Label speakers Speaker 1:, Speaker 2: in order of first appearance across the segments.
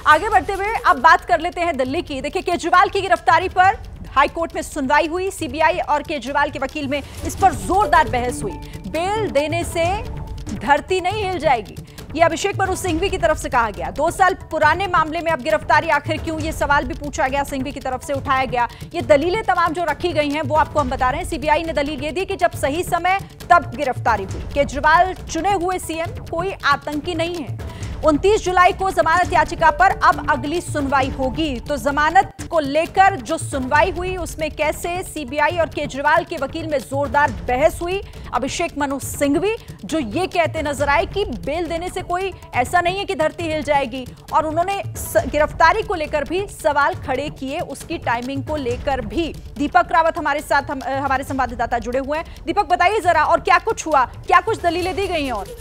Speaker 1: आगे बढ़ते हुए अब बात कर लेते हैं दिल्ली की। देखिए, केजरीवाल की गिरफ्तारी पर हाईकोर्ट में सुनवाई हुई। सीबीआई और केजरीवाल के वकील में इस पर जोरदार बहस हुई। बेल देने से धरती नहीं हिल जाएगी, ये अभिषेक मनु सिंघवी की तरफ से कहा गया। 2 साल पुराने मामले में अब गिरफ्तारी आखिर क्यों, ये सवाल भी पूछा गया, सिंघवी की तरफ से उठाया गया। ये दलीलें तमाम जो रखी गई हैं वो आपको हम बता रहे हैं। सीबीआई ने दलील ये दी कि जब सही समय तब गिरफ्तारी हुई। केजरीवाल चुने हुए सीएम, कोई आतंकी नहीं है। 29 जुलाई को जमानत याचिका पर अब अगली सुनवाई होगी। तो जमानत को लेकर जो सुनवाई हुई उसमें कैसे सीबीआई और केजरीवाल के वकील में जोरदार बहस हुई। अभिषेक मनु सिंघवी जो ये कहते नजर आए कि बेल देने से कोई ऐसा नहीं है कि धरती हिल जाएगी, और उन्होंने गिरफ्तारी को लेकर भी सवाल खड़े किए, उसकी टाइमिंग को लेकर भी। दीपक रावत हमारे साथ हमारे संवाददाता जुड़े हुए हैं। दीपक, बताइए जरा, और क्या कुछ हुआ, क्या कुछ दलीलें दी गई हैं? और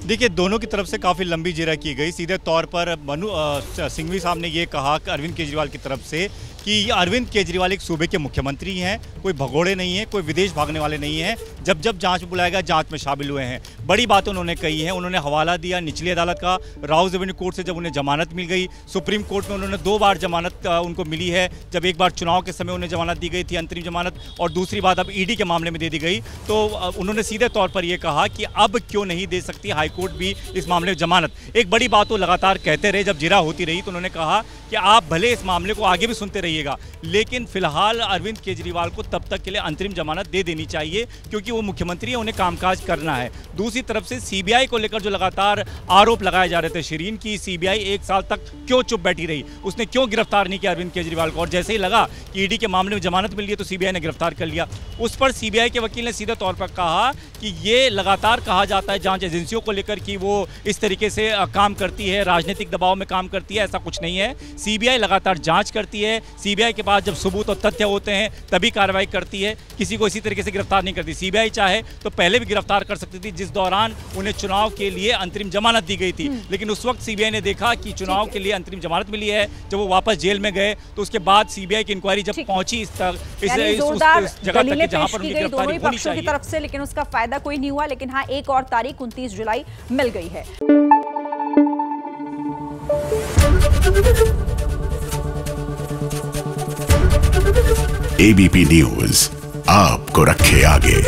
Speaker 2: देखिए, दोनों की तरफ से काफ़ी लंबी जिरह की गई। सीधे तौर पर मनु सिंघवी साहब ने ये कहा कि अरविंद केजरीवाल की तरफ से कि अरविंद केजरीवाल एक सूबे के मुख्यमंत्री हैं, कोई भगोड़े नहीं हैं, कोई विदेश भागने वाले नहीं हैं। जब जब जांच में बुलाया गया, जांच में शामिल हुए हैं। बड़ी बातें उन्होंने कही हैं। उन्होंने हवाला दिया निचली अदालत का, राउज एवेन्यू कोर्ट से जब उन्हें जमानत मिल गई। सुप्रीम कोर्ट में उन्होंने 2 बार जमानत उनको मिली है। जब एक बार चुनाव के समय उन्हें जमानत दी गई थी, अंतरिम जमानत, और दूसरी बात अब ईडी के मामले में दे दी गई। तो उन्होंने सीधे तौर पर यह कहा कि अब क्यों नहीं दे सकती हाईकोर्ट भी इस मामले में जमानत। एक बड़ी बात वो लगातार कहते रहे जब जिरह होती रही, तो उन्होंने कहा कि आप भले इस मामले को आगे भी सुनते रहिएगा, लेकिन फिलहाल अरविंद केजरीवाल को तब तक के लिए अंतरिम जमानत दे देनी चाहिए, क्योंकि वो मुख्यमंत्री है, उन्हें कामकाज करना है। दूसरी तरफ से सीबीआई को लेकर जो लगातार आरोप लगाए जा रहे थे शिरीन की, सीबीआई 1 साल तक क्यों चुप बैठी रही, उसने क्यों गिरफ्तार नहीं किया अरविंद केजरीवाल को, और जैसे ही लगा कि ईडी के मामले में जमानत मिल गई तो सीबीआई ने गिरफ्तार कर लिया। उस पर सीबीआई के वकील ने सीधे तौर पर कहा कि ये लगातार कहा जाता है जांच एजेंसियों को लेकर कि वो इस तरीके से काम करती है, राजनीतिक दबाव में काम करती है। ऐसा कुछ नहीं है। सीबीआई लगातार जांच करती है। सीबीआई के पास जब सबूत और तथ्य होते हैं तभी कार्रवाई करती है, किसी को इसी तरीके से गिरफ्तार नहीं करती। सीबीआई चाहे तो पहले भी गिरफ्तार कर सकती थी, जिस दौरान उन्हें चुनाव के लिए अंतरिम जमानत दी गई थी। लेकिन उस वक्त सीबीआई ने देखा कि चुनाव के लिए अंतरिम जमानत मिली है। जब वो वापस जेल में गए तो उसके बाद सीबीआई की इंक्वायरी जब पहुंची इस जगह तक जहां पर उनकी गिरफ्तारी होनी चाहिए
Speaker 1: की तरफ से, लेकिन उसका फायदा कोई नहीं हुआ। लेकिन हाँ, एक और तारीख 29 जुलाई मिल गई है।
Speaker 3: एबीपी न्यूज आपको रखे आगे।